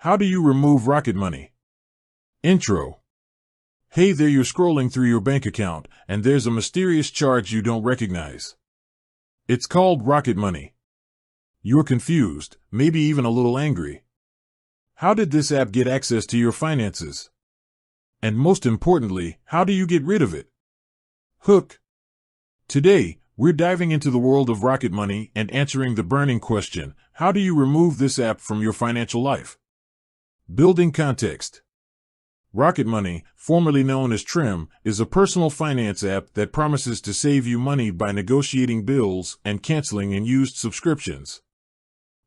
How do you remove Rocket Money? Intro. Hey there, you're scrolling through your bank account, and there's a mysterious charge you don't recognize. It's called Rocket Money. You're confused, maybe even a little angry. How did this app get access to your finances? And most importantly, how do you get rid of it? Hook. Today, we're diving into the world of Rocket Money and answering the burning question, how do you remove this app from your financial life? Building context. Rocket Money, formerly known as Trim, is a personal finance app that promises to save you money by negotiating bills and canceling unused subscriptions.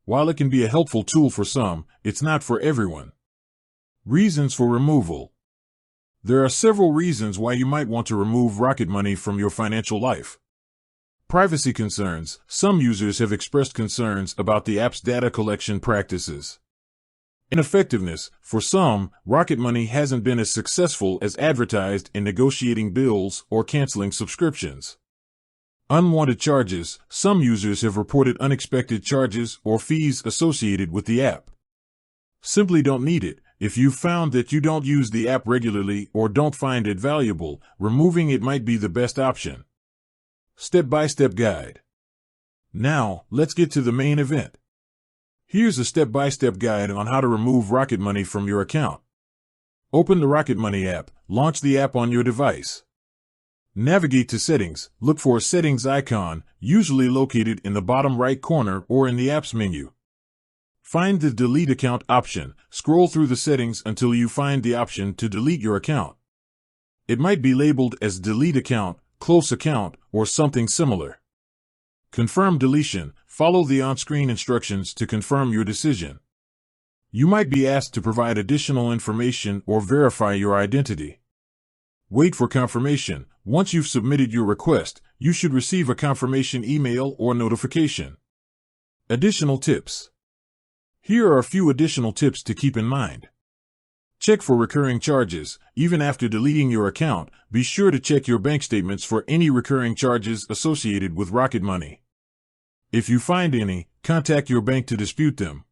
While it can be a helpful tool for some, it's not for everyone. Reasons for removal. There are several reasons why you might want to remove Rocket Money from your financial life. Privacy concerns. Some users have expressed concerns about the app's data collection practices. Ineffectiveness. For some, Rocket Money hasn't been as successful as advertised in negotiating bills or canceling subscriptions. Unwanted charges. Some users have reported unexpected charges or fees associated with the app. Simply don't need it. If you've found that you don't use the app regularly or don't find it valuable, removing it might be the best option. Step-by-step guide. Now, let's get to the main event. Here's a step-by-step guide on how to remove Rocket Money from your account. Open the Rocket Money app. Launch the app on your device. Navigate to Settings. Look for a Settings icon, usually located in the bottom right corner or in the app's menu. Find the Delete Account option. Scroll through the settings until you find the option to delete your account. It might be labeled as Delete Account, Close Account, or something similar. Confirm deletion. Follow the on-screen instructions to confirm your decision. You might be asked to provide additional information or verify your identity. Wait for confirmation. Once you've submitted your request, you should receive a confirmation email or notification. Additional tips. Here are a few additional tips to keep in mind. Check for recurring charges. Even after deleting your account, be sure to check your bank statements for any recurring charges associated with Rocket Money. If you find any, contact your bank to dispute them.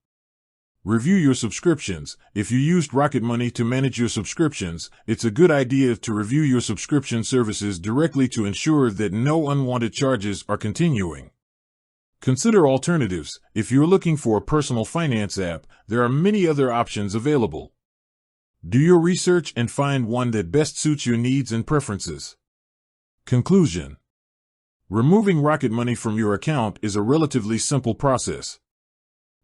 Review your subscriptions. If you used Rocket Money to manage your subscriptions, it's a good idea to review your subscription services directly to ensure that no unwanted charges are continuing. Consider alternatives. If you're looking for a personal finance app, there are many other options available. Do your research and find one that best suits your needs and preferences. Conclusion. Removing Rocket Money from your account is a relatively simple process.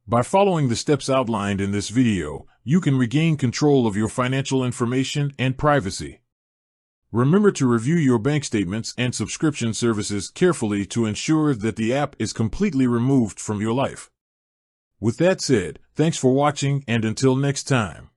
By following the steps outlined in this video, you can regain control of your financial information and privacy. Remember to review your bank statements and subscription services carefully to ensure that the app is completely removed from your life. With that said, thanks for watching, and until next time.